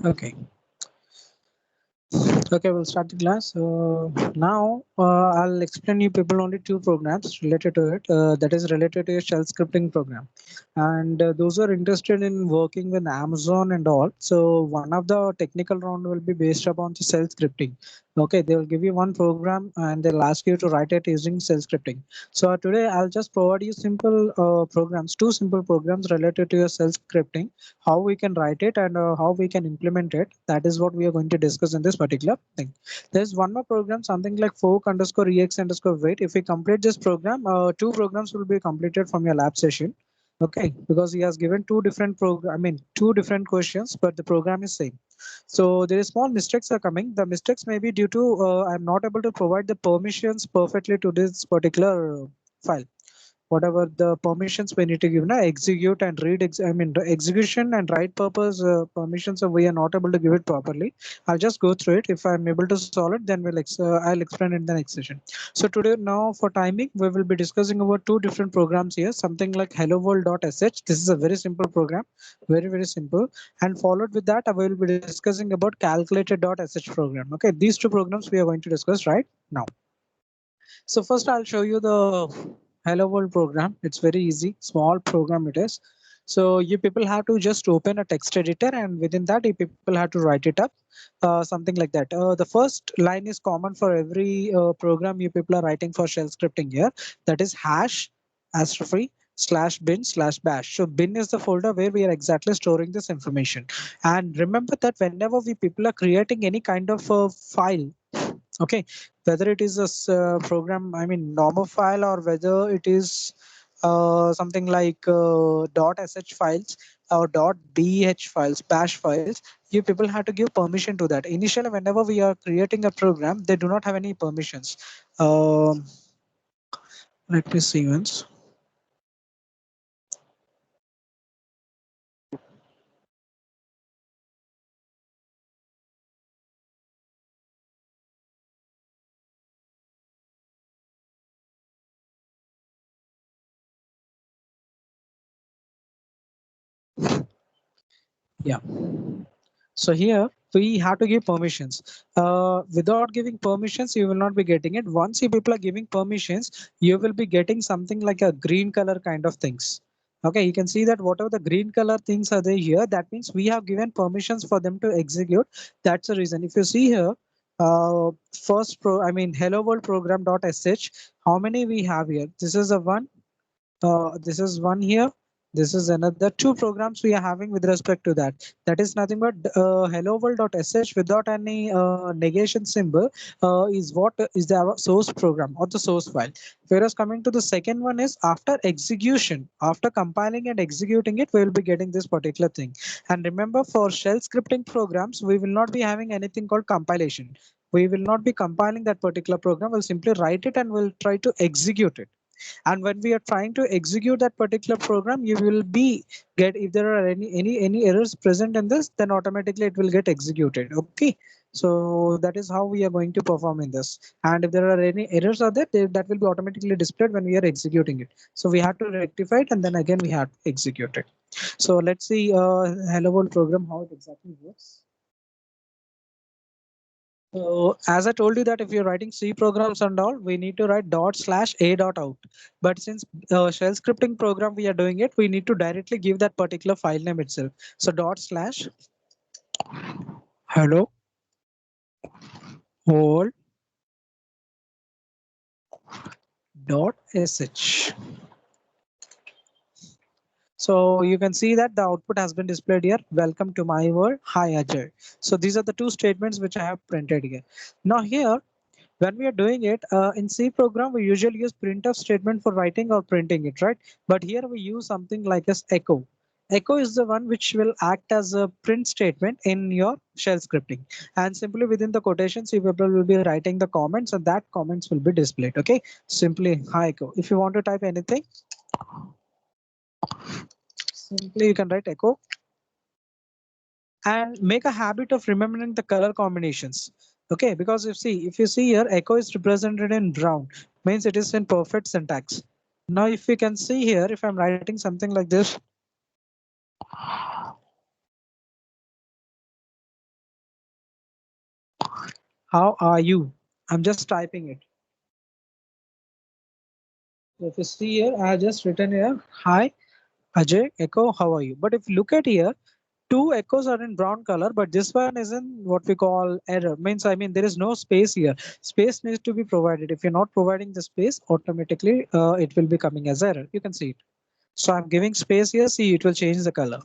Okay. Okay, we'll start the class. Now I'll explain you people only two programs related to it. That is related to your shell scripting program, and those who are interested in working with Amazon and all. So one of the technical round will be based upon the shell scripting. Okay, they will give you one program and they'll ask you to write it using shell scripting. So today I'll just provide you simple programs, two simple programs related to your shell scripting, how we can write it and how we can implement it. That is what we are going to discuss in this particular thing. There's one more program, something like fork underscore ex underscore wait. If we complete this program, two programs will be completed from your lab session. Okay, because he has given two different program, I mean two different questions, but the program is same. So there is small mistakes are coming. The mistakes may be due to I'm not able to provide the permissions perfectly to this particular file. Whatever the permissions we need to give now, execute and read I mean the execution and write purpose permissions, we are not able to give it properly. I'll just go through it. If I'm able to solve it, then I'll explain it in the next session. So today, now for timing, we will be discussing about two different programs here, something like hello world.sh. This is a very simple program, very simple, and followed with that I will be discussing about calculator.sh program. Okay, these two programs we are going to discuss right now. So first I'll show you the Hello World program. It's very easy, small program it is. So you people have to just open a text editor and within that you people have to write it up, something like that. The first line is common for every program you people are writing for shell scripting here. That is hash #free slash bin slash bash. So bin is the folder where we are exactly storing this information. And remember that whenever we people are creating any kind of file, okay, whether it is a program, I mean normal file, or whether it is something like .sh files or .bh files, bash files, you people have to give permission to that. Initially whenever we are creating a program, they do not have any permissions. um, Let me see once. Yeah, so here we have to give permissions. Without giving permissions, you will not be getting it. Once you people are giving permissions, you will be getting something like a green color kind of things. Okay, you can see that whatever the green color things are there here, that means we have given permissions for them to execute. That's the reason. If you see here, I mean, hello world program.sh, how many we have here? This is a one. This is one here. This is another two programs we are having with respect to that. That is nothing but hello world.sh without any negation symbol is what is the source program or the source file. Whereas coming to the second one is after execution, after compiling and executing it, we will be getting this particular thing. And remember, for shell scripting programs, we will not be having anything called compilation. We will not be compiling that particular program. We'll simply write it and we'll try to execute it. And when we are trying to execute that particular program, you will be get, if there are any errors present in this, then automatically it will get executed. Okay, so that is how we are going to perform in this. And if there are any errors are there, that will be automatically displayed when we are executing it. So we have to rectify it and then again we have to execute it. So let's see hello world program how it exactly works. So as I told you that if you're writing C programs and all, we need to write ./a.out. But since shell scripting program we are doing it, we need to directly give that particular file name itself. So ./hello world .sh. So you can see that the output has been displayed here. Welcome to my world. Hi Ajay. So these are the two statements which I have printed here. Now here, when we are doing it in C program, we usually use printf statement for writing or printing it, right? But here we use something like as echo. Echo is the one which will act as a print statement in your shell scripting. And simply within the quotations, you people will be writing the comments and that comments will be displayed. Okay, simply hi echo. If you want to type anything, simply you can write echo and make a habit of remembering the color combinations. Okay, because if you see here, echo is represented in brown, means it is in perfect syntax. Now if you can see here, if I'm writing something like this, how are you? I'm just typing it. So if you see here, I have just written here, hi, Ajay, echo, how are you? But if you look at here, two echoes are in brown color, but this one is in what we call error. Means, I mean, there is no space here. Space needs to be provided. If you're not providing the space, automatically it will be coming as error. You can see it. So I'm giving space here. See, it will change the color.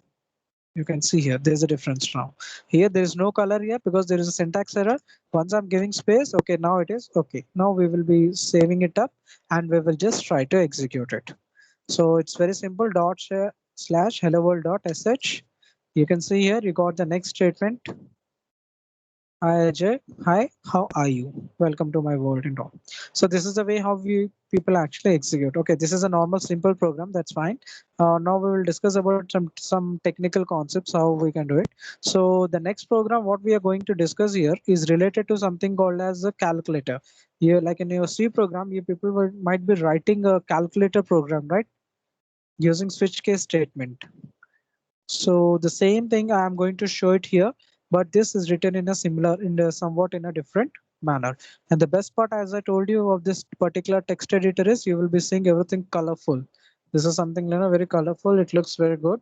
You can see here, there's a difference now. Here, there is no color here because there is a syntax error. Once I'm giving space, okay, now it is okay. Now we will be saving it up and we will just try to execute it. So it's very simple. Dot slash hello world dot sh. You can see here, you got the next statement. Hi Ajay. Hi, how are you? Welcome to my world and all. So this is the way how we people actually execute. Okay, this is a normal simple program. That's fine. Now we will discuss about some technical concepts how we can do it. So the next program what we are going to discuss here is related to something called as a calculator. Here, like in your C program, you people might be writing a calculator program, right? Using switch case statement. So the same thing I am going to show it here, but this is written in a similar, in a somewhat in a different manner. And the best part, as I told you, of this particular text editor is you will be seeing everything colorful. This is something very colorful. It looks very good.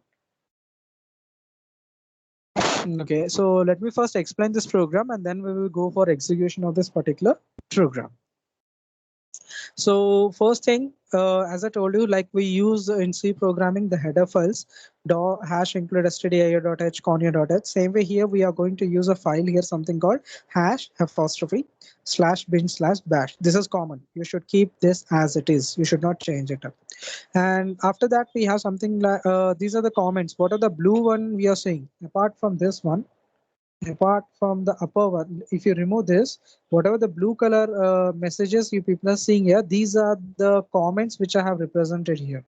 Okay, so let me first explain this program and then we will go for execution of this particular program. So first thing, as I told you, like we use in C programming the header files, hash include stdio.h, conio.h. Same way here, we are going to use a file here, something called hash apostrophe slash bin slash bash. This is common. You should keep this as it is. You should not change it up. And after that, we have something like these are the comments. What are the blue one we are seeing? Apart from this one, apart from the upper one, if you remove this, whatever the blue color messages you people are seeing here, these are the comments which I have represented here.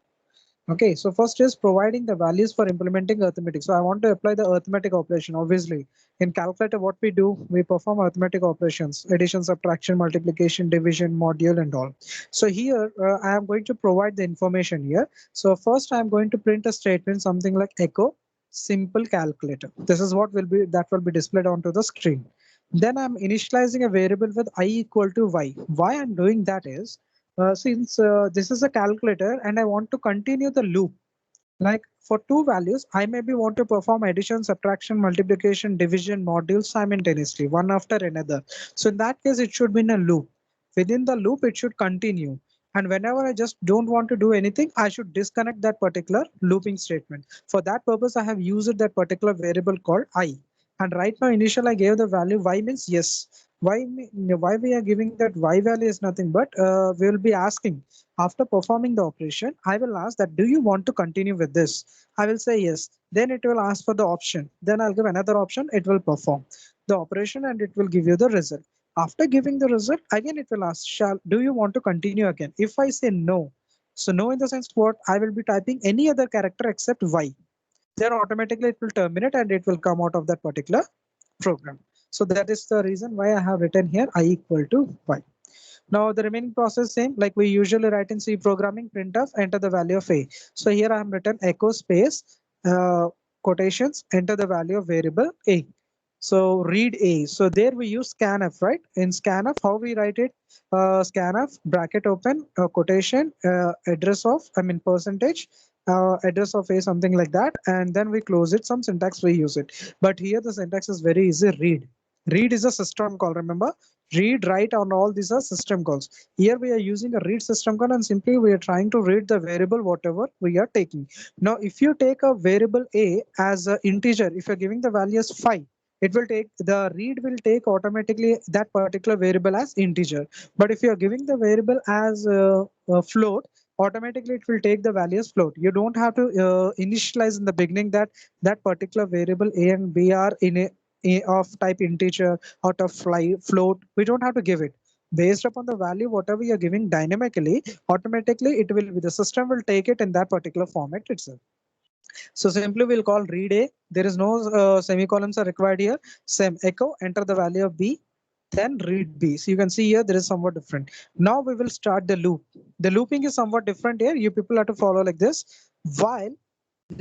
Okay, so first is providing the values for implementing arithmetic. So I want to apply the arithmetic operation. Obviously, in calculator, what we do, we perform arithmetic operations, addition, subtraction, multiplication, division, module, and all. So here, I am going to provide the information here. So first, I am going to print a statement, something like echo simple calculator. This is what will be that will be displayed onto the screen. Then I'm initializing a variable with I equal to y. Why I'm doing that is since this is a calculator and I want to continue the loop, like for two values, I maybe want to perform addition, subtraction, multiplication, division modules simultaneously, one after another. So in that case, it should be in a loop. Within the loop, it should continue. And whenever I just don't want to do anything, I should disconnect that particular looping statement. For that purpose, I have used that particular variable called I. And right now, initial I gave the value y means yes. Why we are giving that y value is nothing but we will be asking after performing the operation, I will ask that, do you want to continue with this? I will say yes. Then it will ask for the option. Then I'll give another option. It will perform the operation and it will give you the result. After giving the result, again, it will ask, do you want to continue again? If I say no, so no in the sense what I will be typing any other character except y, then automatically it will terminate and it will come out of that particular program. So that is the reason why I have written here I equal to y. Now the remaining process same like we usually write in C programming, printf, enter the value of a. So here I have written echo space quotations, enter the value of variable a. So read a. So there we use scanf, right? In scanf, how we write it? Scanf bracket open quotation address of percentage address of a, something like that, and then we close it. Some syntax we use it, but here the syntax is very easy. Read. Read is a system call. Remember, read, write, on all these are system calls. Here we are using a read system call and simply we are trying to read the variable whatever we are taking. Now, if you take a variable a as an integer, if you're giving the value as 5, it will take the read will take automatically that particular variable as integer. But if you are giving the variable as a float, automatically it will take the value as float. You don't have to initialize in the beginning that that particular variable a and b are in a of type integer out of float. We don't have to give it based upon the value whatever you're giving dynamically. Automatically it will be the system will take it in that particular format itself. So simply we'll call read a. There is no semicolons are required here. Same echo, enter the value of b, then read b. So you can see here there is somewhat different. Now we will start the loop. The looping is somewhat different here. You people have to follow like this. While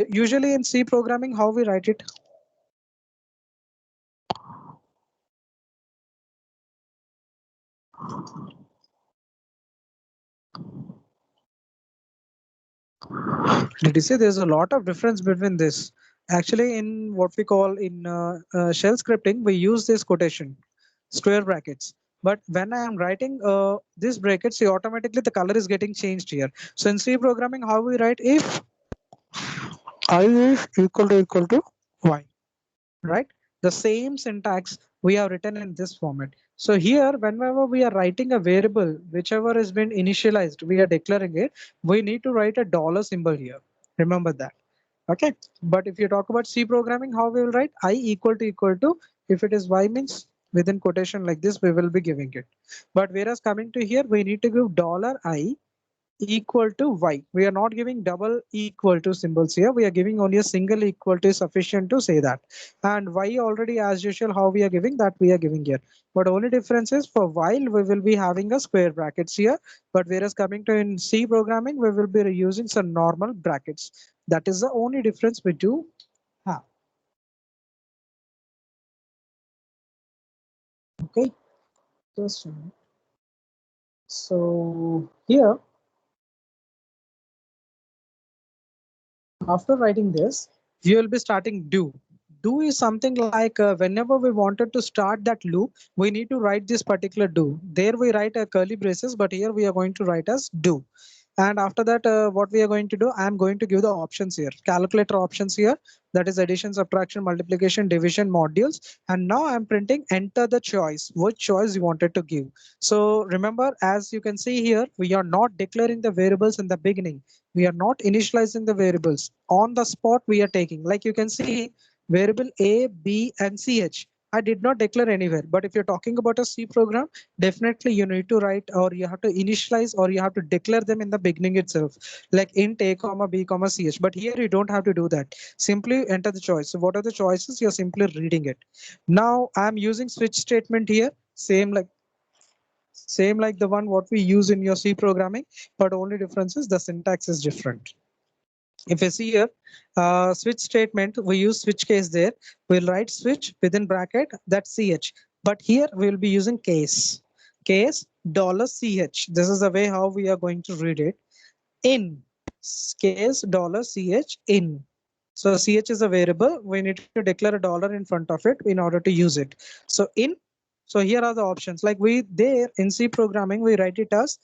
usually in C programming, how we write it? Did you say there's a lot of difference between this? Actually, in what we call in shell scripting, we use this quotation, square brackets. But when I am writing this brackets, see automatically the color is getting changed here. So in C programming, how we write if I is equal to y, right? The same syntax we have written in this format. So here, whenever we are writing a variable, whichever has been initialized, we are declaring it, we need to write a dollar symbol here. Remember that. Okay. But if you talk about C programming, how we will write I equal to, if it is y means within quotation like this, we will be giving it. But whereas coming to here, we need to give dollar $I equal to y. We are not giving double equal to symbols here. We are giving only a single equal to sufficient to say that. And y already as usual how we are giving that we are giving here. But only difference is for while we will be having a square brackets here. But whereas coming to in C programming, we will be using some normal brackets. That is the only difference we do have. Okay. Just a minute. So here, after writing this, we will be starting do. Do is something like whenever we wanted to start that loop, we need to write this particular do. There we write a curly braces, but here we are going to write as do. And after that, what we are going to do, I'm going to give the options here, calculator options here. That is addition, subtraction, multiplication, division modules. And now I'm printing enter the choice, which choice you wanted to give. So remember, as you can see here, we are not declaring the variables in the beginning. We are not initializing the variables on the spot. We are taking, like you can see, variable a, b, and ch. I did not declare anywhere. But if you're talking about a C program, definitely you need to write, or you have to initialize, or you have to declare them in the beginning itself, like int a comma b comma ch. But here you don't have to do that. Simply enter the choice. So what are the choices? You're simply reading it. Now I'm using switch statement here. Same like the one what we use in your C programming, but only difference is the syntax is different. If you see here, switch statement, we use switch case there. We'll write switch within bracket that's ch. But here we'll be using case dollar $ch. This is the way how we are going to read it. In case dollar $ch in. So ch is a variable. We need to declare a dollar in front of it in order to use it. So in. So here are the options. Like we there in C programming, we write it as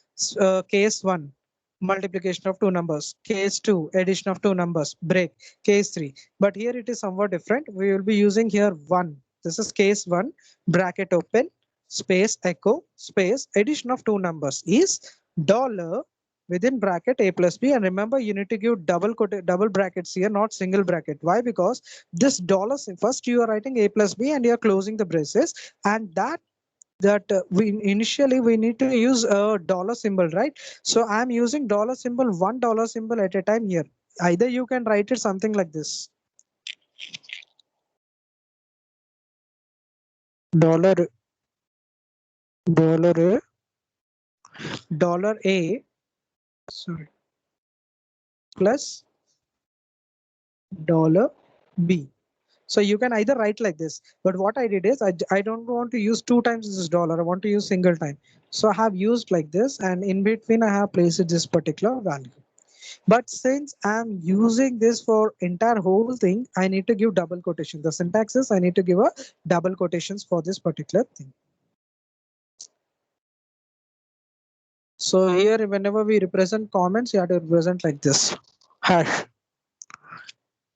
case one, multiplication of two numbers, case two, addition of two numbers, break, case three. But here it is somewhat different. We will be using here one. This is case one, bracket open, space echo, space, addition of two numbers is dollar within bracket a plus b. And remember, you need to give double brackets here, not single bracket. Why? Because this dollar, first you are writing a plus b and you are closing the braces, and that we initially we need to use a dollar symbol, right? So I'm using dollar symbol, $1 symbol at a time here. Either you can write it something like this, dollar dollar a dollar a, sorry, plus dollar b. So you can either write like this, but what I did is I don't want to use two times this dollar. I want to use single time. So I have used like this, and in between I have placed this particular value. But since I'm using this for entire whole thing, I need to give double quotation. The syntax is I need to give a double quotations for this particular thing. So here, whenever we represent comments, you have to represent like this, hash.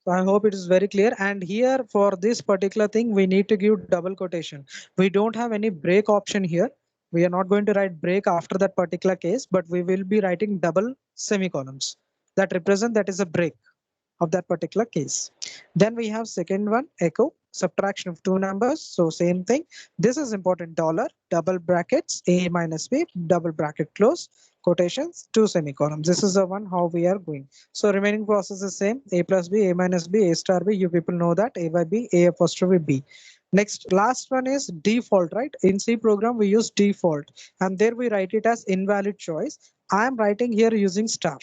So I hope it is very clear. And here for this particular thing, we need to give double quotation. We don't have any break option here. We are not going to write break after that particular case, but we will be writing double semicolons that represent that is a break of that particular case. Then we have second one, echo, subtraction of two numbers. So same thing. This is important, dollar, double brackets, a minus b, double bracket close, quotations, two semicolons. This is the one how we are going. So remaining process is same, a plus b, a minus b, a star b. You people know that, a by b, a apostrophe b. Next, last one is default, right? In C program, we use default, and there we write it as invalid choice. I am writing here using star.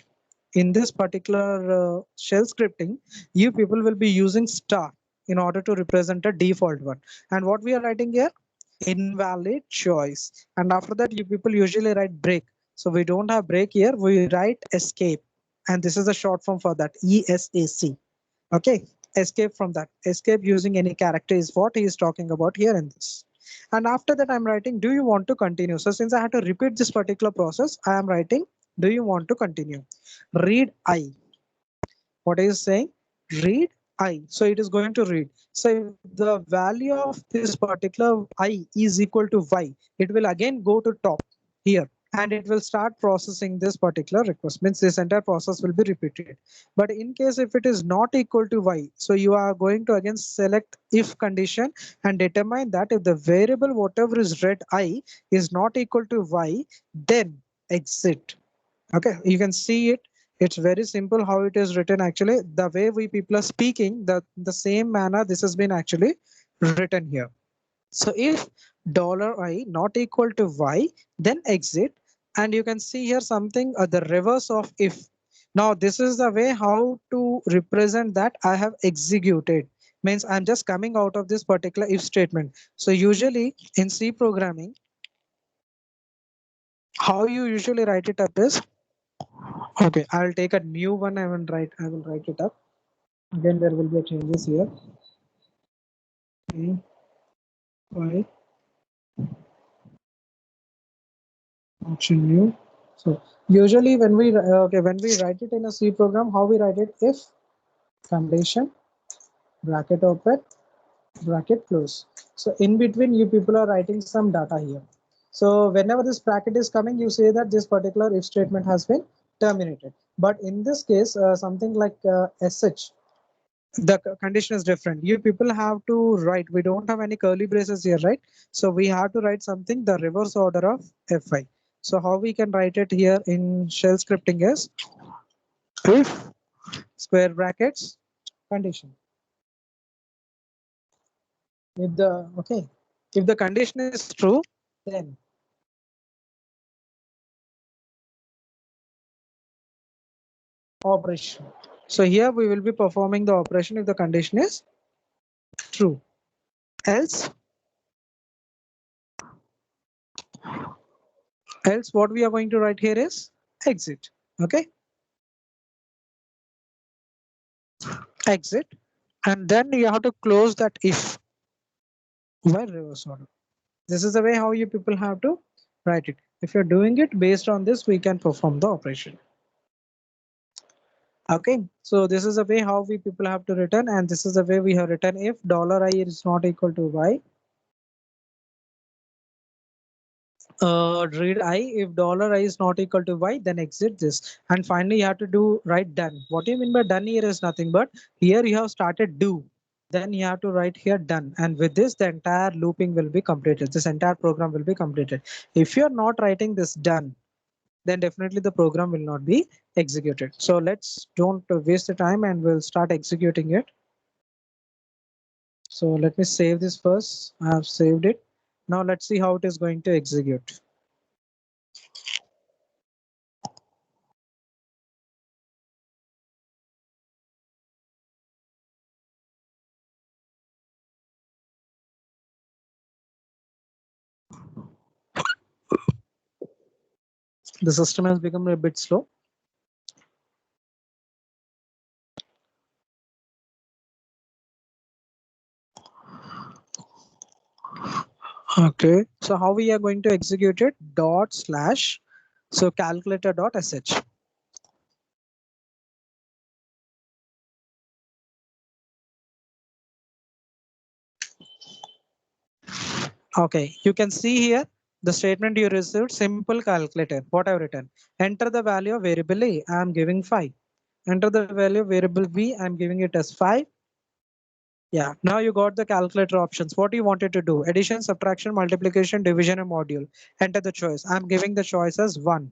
In this particular shell scripting, you people will be using star in order to represent a default one. And what we are writing here? invalid choice. And after that, you people usually write break. So we don't have break here. We write escape. And this is the short form for that, ESAC. Okay, escape from that. Escape using any character is what he is talking about here in this. And after that, I'm writing, do you want to continue? So since I had to repeat this particular process, I am writing, do you want to continue? Read I. What is saying? Read I. So it is going to read. So if the value of this particular I is equal to Y, it will again go to top here and it will start processing this particular request. Means this entire process will be repeated. But in case if it is not equal to Y, so you are going to again select if condition and determine that if the variable whatever is read I is not equal to Y, then exit. Okay, you can see it. It's very simple how it is written. Actually, the way we people are speaking, the same manner this has been actually written here. So if $I not equal to Y, then exit. And you can see here something the reverse of if. Now this is the way how to represent that I have executed. Means I'm just coming out of this particular if statement. So usually in C programming, how you usually write it up is, okay, I'll take a new one. I will write it up. Again, there will be a changes here. Okay, right, option new. So usually when we write it in a C program, how we write it? If condition bracket open bracket close. So in between, you people are writing some data here. So whenever this bracket is coming, you say that this particular if statement has been terminated. But in this case, something like sh, the condition is different. You people have to write. We don't have any curly braces here, right? So we have to write something the reverse order of fi. So how we can write it here in shell scripting is if square brackets condition. If the condition is true, then operation. So here we will be performing the operation if the condition is true. Else what we are going to write here is exit. Okay, exit. And then you have to close that if by reverse order. This is the way how you people have to write it. If you're doing it based on this, we can perform the operation. Okay, so this is the way how we people have to return, and this is the way we have written if $I is not equal to Y. Read I if $I is not equal to Y, then exit this. And finally, you have to do write done. What do you mean by done here is nothing but here you have started do. Then you have to write here done. And with this, the entire looping will be completed. This entire program will be completed. If you're not writing this done, then definitely the program will not be executed. So let's don't waste the time and we'll start executing it. So let me save this first. I have saved it. Now let's see how it is going to execute. The system has become a bit slow. Okay, so how we are going to execute it? Dot slash, so calculator dot sh. Okay, you can see here the statement you received, simple calculator. What I've written, enter the value of variable A, I am giving 5. Enter the value of variable B, I'm giving it as 5. Yeah, now you got the calculator options. What do you wanted to do? Addition, subtraction, multiplication, division, and module. Enter the choice. I'm giving the choice as 1.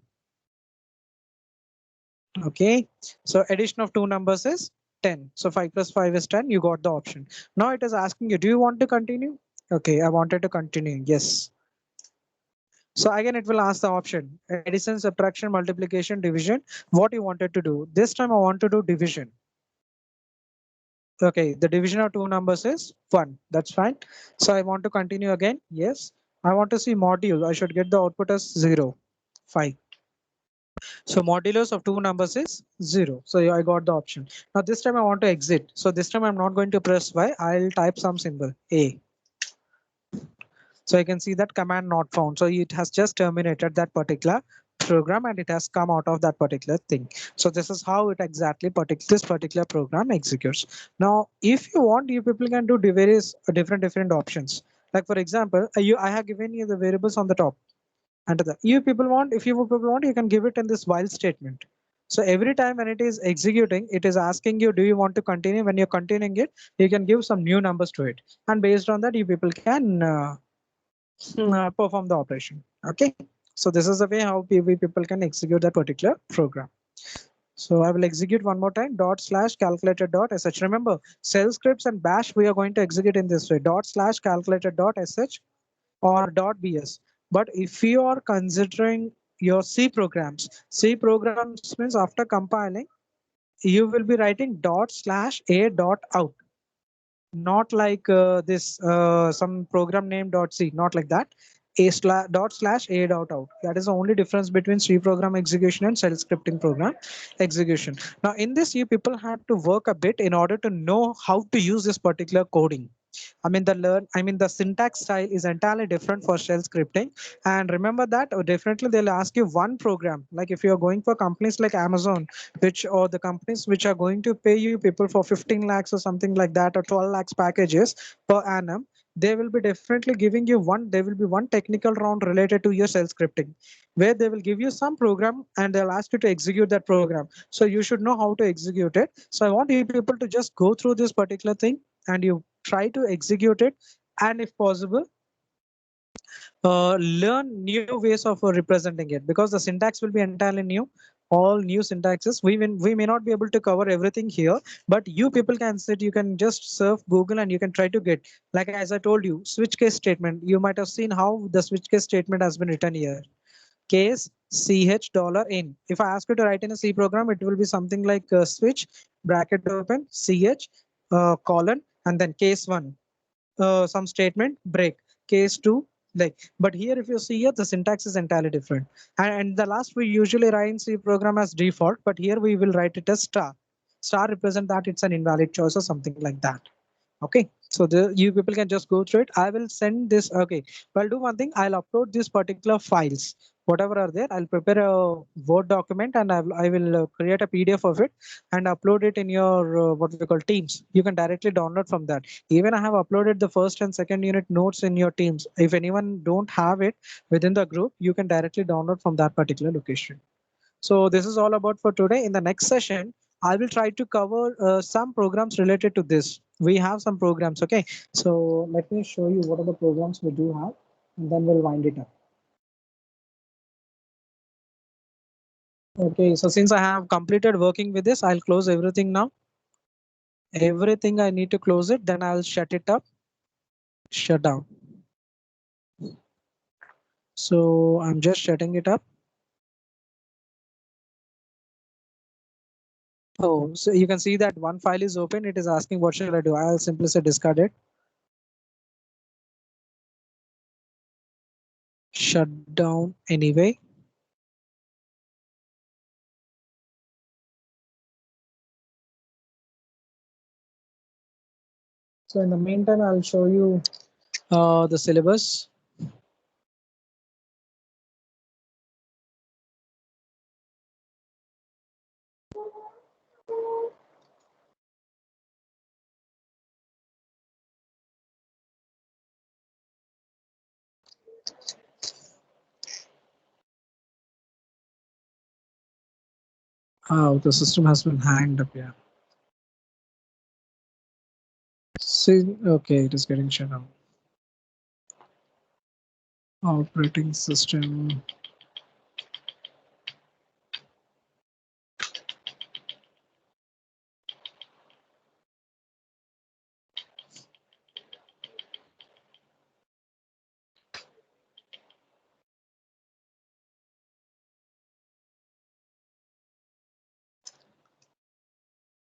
Okay, so addition of two numbers is 10. So 5 plus 5 is 10. You got the option. Now it is asking you, do you want to continue? Okay, I wanted to continue. Yes. So again, it will ask the option addition, subtraction, multiplication, division. What you wanted to do. This time I want to do division. Okay, the division of two numbers is 1. That's fine. So I want to continue again. Yes. I want to see module. I should get the output as 0, 5. So modulus of two numbers is 0. So I got the option. Now this time I want to exit. So this time I'm not going to press Y. I'll type some symbol A. So you can see that command not found. So it has just terminated that particular program and it has come out of that particular thing. So this is how it exactly this particular program executes. Now, if you want, you people can do various different options. Like for example, I have given you the variables on the top. And you people want, if you people want, you can give it in this while statement. So every time when it is executing, it is asking you, do you want to continue? When you're continuing it, you can give some new numbers to it. And based on that, you people can perform the operation. Okay. So this is the way how PV people can execute that particular program. So I will execute one more time dot slash calculator dot sh. Remember, shell scripts and bash we are going to execute in this way dot slash calculator dot sh or dot bs. But if you are considering your C programs means after compiling, you will be writing dot slash a dot out, not like this some program name dot c, not like that. Dot slash a dot out. That is the only difference between C program execution and shell scripting program execution. Now in this, you people have to work a bit in order to know how to use this particular coding. I mean the syntax style is entirely different for shell scripting. And remember that definitely they'll ask you one program. Like if you're going for companies like Amazon, which or the companies which are going to pay you people for 15 lakhs or something like that, or 12 lakhs packages per annum, they will be definitely giving you there will be one technical round related to your shell scripting, where they will give you some program and they'll ask you to execute that program. So you should know how to execute it. So I want you people to just go through this particular thing and you try to execute it. And if possible, learn new ways of representing it, because the syntax will be entirely new, all new syntaxes. We may not be able to cover everything here, but you people can sit, you can just surf Google and you can try to get, like as I told you, switch case statement. You might have seen how the switch case statement has been written here. Case ch dollar in. If I ask you to write in a C program, it will be something like switch bracket open ch colon and then case one, some statement break, case two, like. But here if you see here, the syntax is entirely different. And the last we usually write in C program as default, but here we will write it as star represent that it's an invalid choice or something like that. Okay, so you people can just go through it. I will send this. Okay, well, I'll do one thing. I'll upload these particular files, whatever are there. I'll prepare a Word document and I will create a PDF of it and upload it in your what we call Teams. You can directly download from that. Even I have uploaded the first and second unit notes in your Teams. If anyone don't have it within the group, you can directly download from that particular location. So this is all about for today. In the next session, I will try to cover some programs related to this. We have some programs. Okay, so let me show you what are the programs we do have, and then we'll wind it up. Okay, so since I have completed working with this, I'll close everything now. Everything I need to close it, then I'll shut it up, shut down. So I'm just shutting it up. Oh, so you can see that one file is open. It is asking what should I do. I'll simply say discard it. Shut down anyway. So in the meantime, I'll show you the syllabus. Oh, the system has been hanged up. Yeah. See, okay, it is getting shut down. Operating system.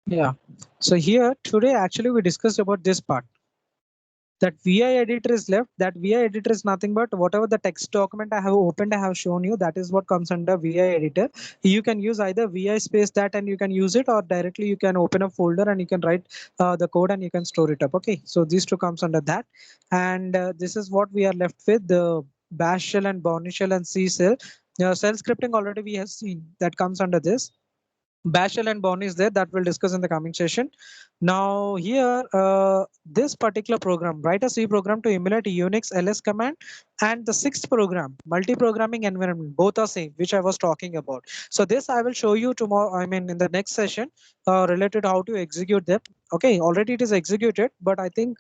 Yeah. So here today actually we discussed about this part. That VI editor is left. That VI editor is nothing but whatever the text document I have opened, I have shown you. That is what comes under VI editor. You can use either VI space that and you can use it, or directly you can open a folder and you can write the code and you can store it up. Okay, so these two comes under that. And this is what we are left with: the bash shell and bourne shell and C shell. Shell scripting already we have seen that comes under this. Bash shell and bourne is there, that we'll discuss in the coming session. Now here, this particular program, write a C program to emulate Unix ls command, and the sixth program, multi-programming environment, both are same, which I was talking about. So this I will show you tomorrow, I mean in the next session, related to how to execute them. Okay, already it is executed, but I think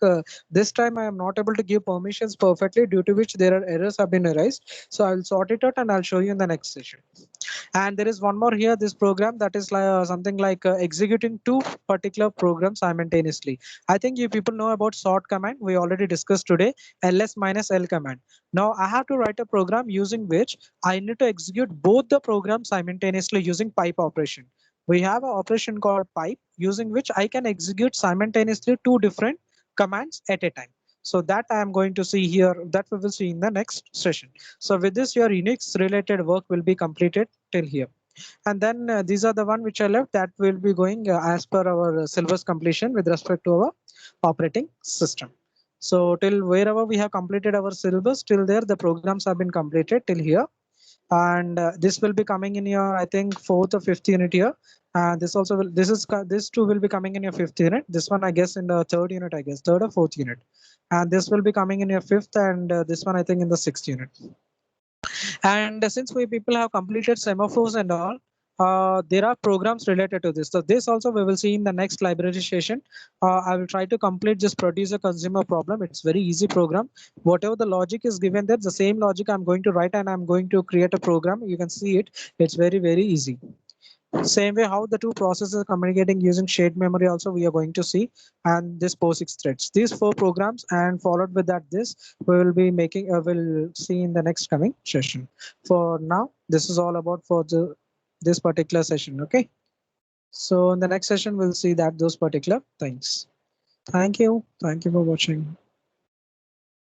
this time I am not able to give permissions perfectly, due to which there are errors have been erased. So I'll sort it out and I'll show you in the next session. And there is one more here, this program that is like something like executing two particular programs simultaneously. I think you people know about sort command, we already discussed today. Ls minus l command. Now I have to write a program using which I need to execute both the programs simultaneously using pipe operation. We have an operation called pipe, using which I can execute simultaneously two different commands at a time. So that I am going to see here, that we will see in the next session. So with this, your Unix related work will be completed till here. And then these are the one which I left, that will be going as per our syllabus completion with respect to our operating system. So till wherever we have completed our syllabus, till there the programs have been completed till here. And this will be coming in your, I think, fourth or fifth unit here. This also will, this two will be coming in your fifth unit. This one I guess in the third unit, I guess third or fourth unit. And this will be coming in your fifth, and this one I think in the sixth unit. And since we people have completed semaphores and all, there are programs related to this. So this also we will see in the next library session. I will try to complete this producer consumer problem. It's very easy program. Whatever the logic is given there, the same logic I'm going to write and I'm going to create a program. You can see it. It's very, very easy. Same way how the two processes are communicating using shared memory also we are going to see, and this POSIX threads. These four programs, and followed with that this we will be making, we'll see in the next coming session. For now, this is all about for this particular session. Okay. So in the next session, we'll see that those particular things. Thank you. Thank you for watching.